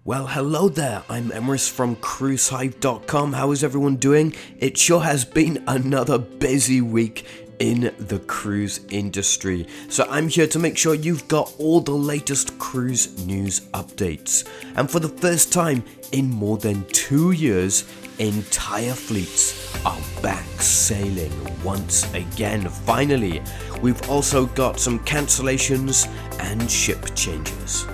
Well, hello there, I'm Emrys from cruisehive.com. How is everyone doing? It sure has been another busy week in the cruise industry. So I'm here to make sure you've got all the latest cruise news updates. And for the first time in more than 2 years, entire fleets are back sailing once again. Finally, we've also got some cancellations and ship changes.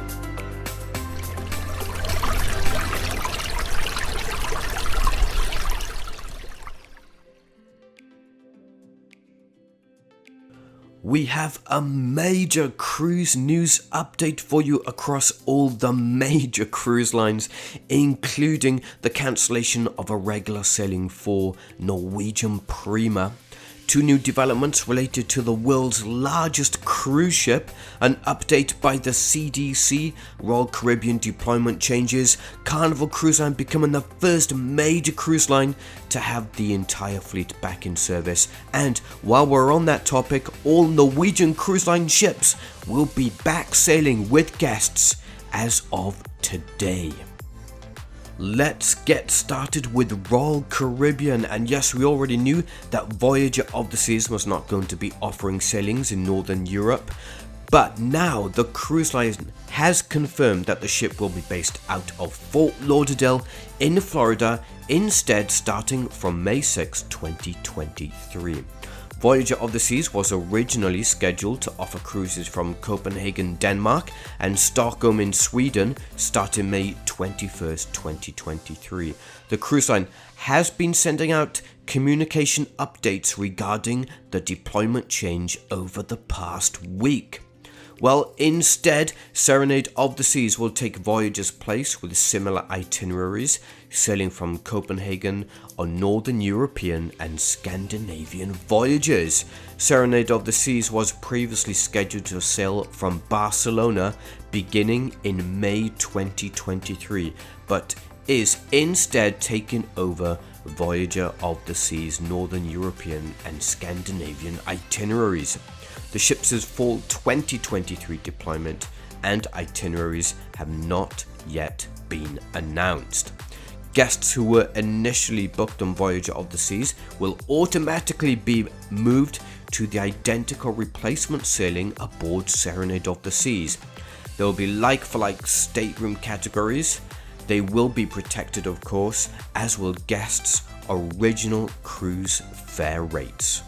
We have a major cruise news update for you across all the major cruise lines, including the cancellation of a regular sailing for Norwegian Prima, 2 new developments related to the world's largest cruise ship, an update by the CDC, Royal Caribbean deployment changes, Carnival Cruise Line becoming the first major cruise line to have the entire fleet back in service, and while we're on that topic, all Norwegian Cruise Line ships will be back sailing with guests as of today. Let's get started with Royal Caribbean, and yes, we already knew that Voyager of the Seas was not going to be offering sailings in Northern Europe, but now the cruise line has confirmed that the ship will be based out of Fort Lauderdale in Florida instead, starting from May 6, 2023. Voyager of the Seas was originally scheduled to offer cruises from Copenhagen, Denmark and Stockholm in Sweden starting May 21st, 2023. The cruise line has been sending out communication updates regarding the deployment change over the past week. Well, instead, Serenade of the Seas will take Voyager's place with similar itineraries, sailing from Copenhagen on Northern European and Scandinavian voyages. Serenade of the Seas was previously scheduled to sail from Barcelona beginning in May 2023, but is instead taking over Voyager of the Seas Northern European and Scandinavian itineraries. The ship's fall 2023 deployment and itineraries have not yet been announced. Guests who were initially booked on Voyager of the Seas will automatically be moved to the identical replacement sailing aboard Serenade of the Seas. There will be like-for-like stateroom categories. They will be protected, of course, as will guests' original cruise fare rates.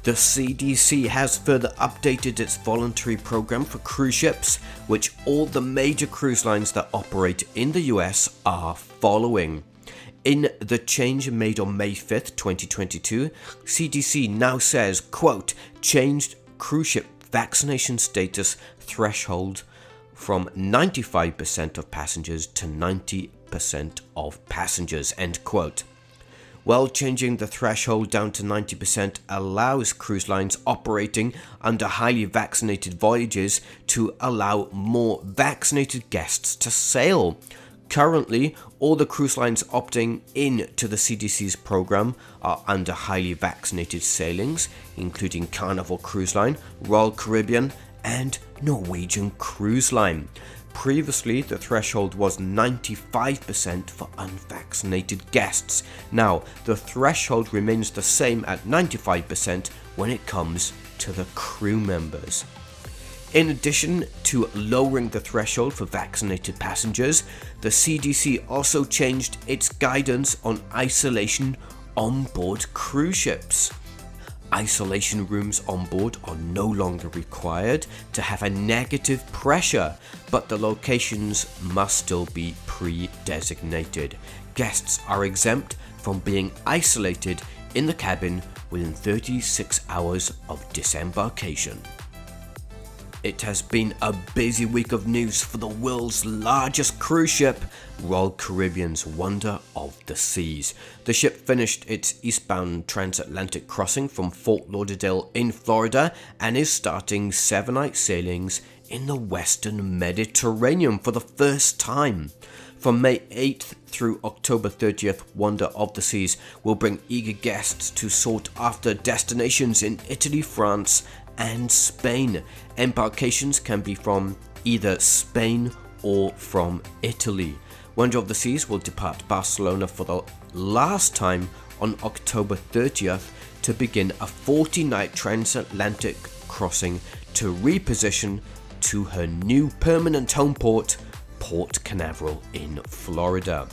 The CDC has further updated its voluntary program for cruise ships, which all the major cruise lines that operate in the US are following. In the change made on May 5th, 2022, CDC now says, quote, changed cruise ship vaccination status threshold from 95% of passengers to 90% of passengers, end quote. Well, changing the threshold down to 90% allows cruise lines operating under highly vaccinated voyages to allow more vaccinated guests to sail. Currently, all the cruise lines opting in to the CDC's program are under highly vaccinated sailings, including Carnival Cruise Line, Royal Caribbean, and Norwegian Cruise Line. Previously, the threshold was 95% for unvaccinated guests. Now, the threshold remains the same at 95% when it comes to the crew members. In addition to lowering the threshold for vaccinated passengers, the CDC also changed its guidance on isolation on board cruise ships. Isolation rooms on board are no longer required to have a negative pressure, but the locations must still be pre-designated. Guests are exempt from being isolated in the cabin within 36 hours of disembarkation. It has been a busy week of news for the world's largest cruise ship, Royal Caribbean's Wonder of the Seas. The ship finished its eastbound transatlantic crossing from Fort Lauderdale in Florida and is starting 7-night sailings in the Western Mediterranean for the first time. From May 8th through October 30th, Wonder of the Seas will bring eager guests to sought after destinations in Italy, France, and Spain. Embarkations can be from either Spain or from Italy. Wonder of the Seas will depart Barcelona for the last time on October 30th to begin a 40-night transatlantic crossing to reposition to her new permanent home port, Port Canaveral in Florida.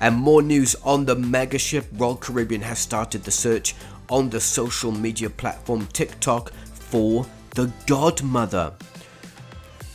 And more news on the megaship. Royal Caribbean has started the search on the social media platform TikTok for the godmother.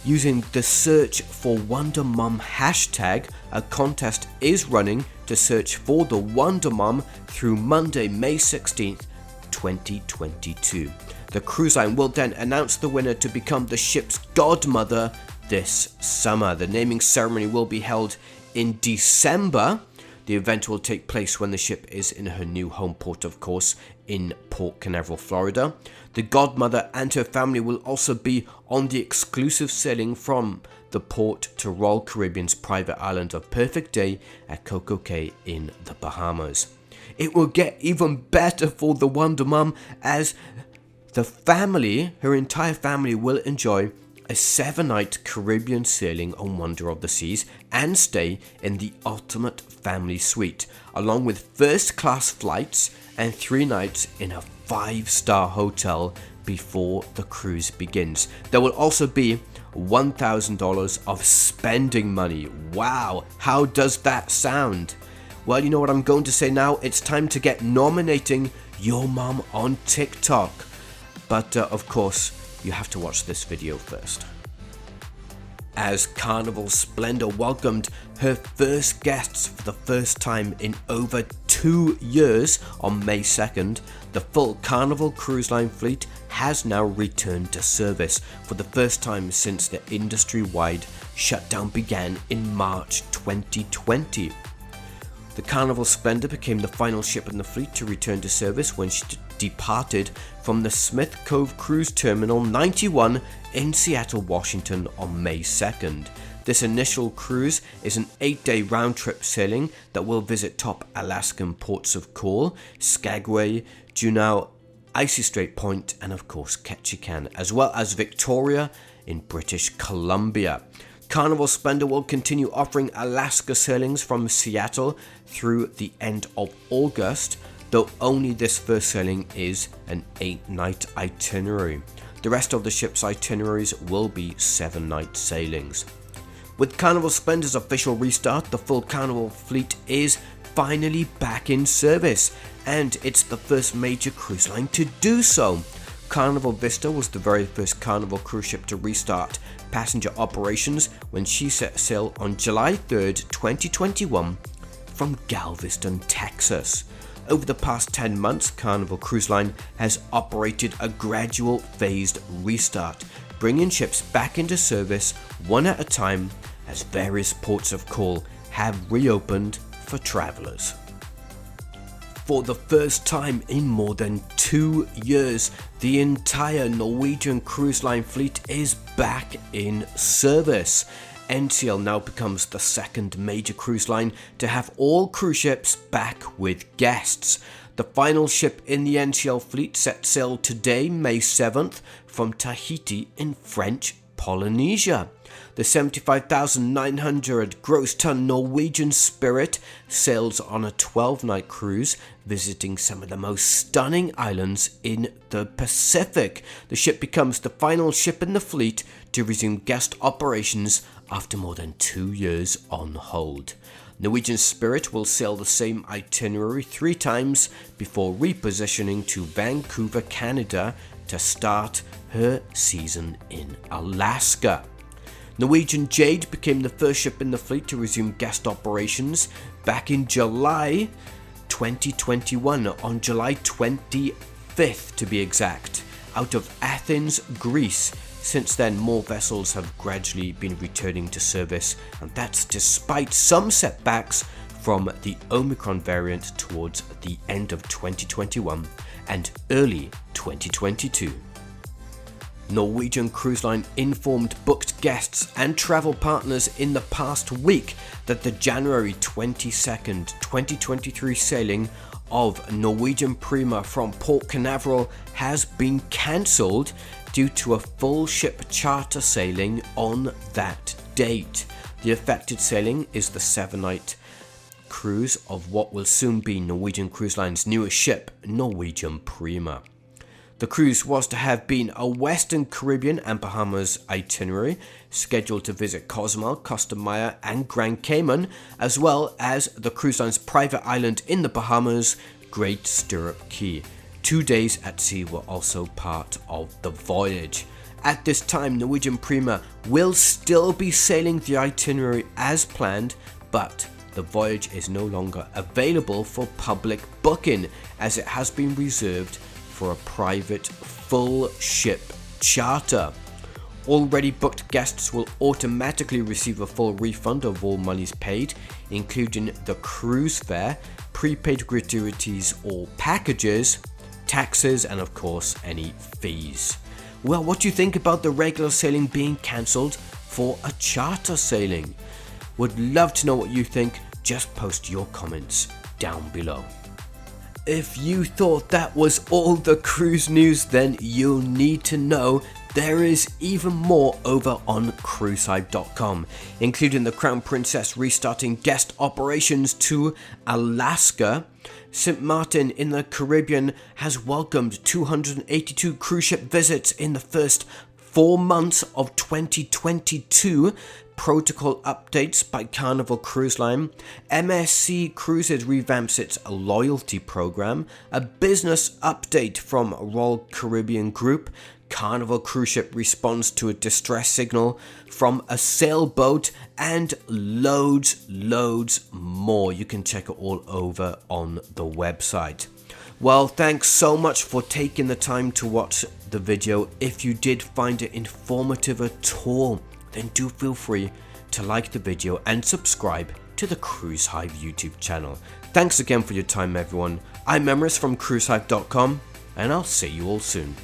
Using the search for Wonder Mum hashtag, a contest is running to search for the Wonder Mum through Monday, May 16th, 2022. The cruise line will then announce the winner to become the ship's godmother this summer. The naming ceremony will be held in December. The event will take place when the ship is in her new home port, of course, in Port Canaveral, Florida. The godmother and her family will also be on the exclusive sailing from the port to Royal Caribbean's private island of Perfect Day at Coco Cay in the Bahamas. It will get even better for the Wonder Mum, as the family, her entire family, will enjoy a 7-night Caribbean sailing on Wonder of the Seas and stay in the ultimate family suite, along with first-class flights and 3 nights in a 5-star hotel before the cruise begins. There will also be $1,000 of spending money. Wow, how does that sound? Well, you know what I'm going to say now? It's time to get nominating your mom on TikTok. But of course, you have to watch this video first. As Carnival Splendor welcomed her first guests for the first time in over 2 years on May 2nd, the full Carnival Cruise Line fleet has now returned to service for the first time since the industry-wide shutdown began in March 2020. The Carnival Splendor became the final ship in the fleet to return to service when she departed from the Smith Cove Cruise Terminal 91 in Seattle, Washington on May 2nd. This initial cruise is an 8-day round-trip sailing that will visit top Alaskan ports of call, Skagway, Juneau, Icy Strait Point, and of course Ketchikan, as well as Victoria in British Columbia. Carnival Splendor will continue offering Alaska sailings from Seattle through the end of August, though only this first sailing is an 8-night itinerary. The rest of the ship's itineraries will be 7-night sailings. With Carnival Splendor's official restart, the full Carnival fleet is finally back in service, and it's the first major cruise line to do so. Carnival Vista was the very first Carnival cruise ship to restart passenger operations when she set sail on July 3rd, 2021 from Galveston, Texas. Over the past 10 months, Carnival Cruise Line has operated a gradual phased restart, bringing ships back into service one at a time as various ports of call have reopened for travelers. For the first time in more than 2 years, the entire Norwegian Cruise Line fleet is back in service. NCL now becomes the second major cruise line to have all cruise ships back with guests. The final ship in the NCL fleet set sail today, May 7th, from Tahiti in French Polynesia. The 75,900 gross ton Norwegian Spirit sails on a 12-night cruise, visiting some of the most stunning islands in the Pacific. The ship becomes the final ship in the fleet to resume guest operations after more than 2 years on hold. Norwegian Spirit will sail the same itinerary 3 times before repositioning to Vancouver, Canada to start her season in Alaska. Norwegian Jade became the first ship in the fleet to resume guest operations back in July 2021, on July 25th to be exact, out of Athens, Greece. Since then, more vessels have gradually been returning to service, and that's despite some setbacks from the Omicron variant towards the end of 2021 and early 2022. Norwegian Cruise Line informed booked guests and travel partners in the past week that the January 22nd, 2023 sailing of Norwegian Prima from Port Canaveral has been cancelled due to a full ship charter sailing on that date. The affected sailing is the 7-night cruise of what will soon be Norwegian Cruise Line's newest ship, Norwegian Prima. The cruise was to have been a Western Caribbean and Bahamas itinerary, scheduled to visit Cozumel, Costa Maya and Grand Cayman, as well as the cruise line's private island in the Bahamas, Great Stirrup Key. 2 days at sea were also part of the voyage. At this time, Norwegian Prima will still be sailing the itinerary as planned, but the voyage is no longer available for public booking as it has been reserved for a private full ship charter. Already booked guests will automatically receive a full refund of all monies paid, including the cruise fare, prepaid gratuities or packages, taxes and of course any fees. Well, what do you think about the regular sailing being cancelled for a charter sailing? Would love to know what you think. Just post your comments down below. If you thought that was all the cruise news, then you'll need to know there is even more over on cruisehive.com, including the Crown Princess restarting guest operations to Alaska. St. Martin in the Caribbean has welcomed 282 cruise ship visits in the first 4 months of 2022. Protocol updates by Carnival Cruise Line. MSC Cruises revamps its loyalty program. A business update from Royal Caribbean Group. Carnival cruise ship responds to a distress signal from a sailboat, and loads more. You can check it all over on the website. Well, thanks so much for taking the time to watch the video. If you did find it informative at all, then do feel free to like the video and subscribe to the Cruise Hive YouTube channel. Thanks again for your time, everyone. I'm Emrys from cruisehive.com, and I'll see you all soon.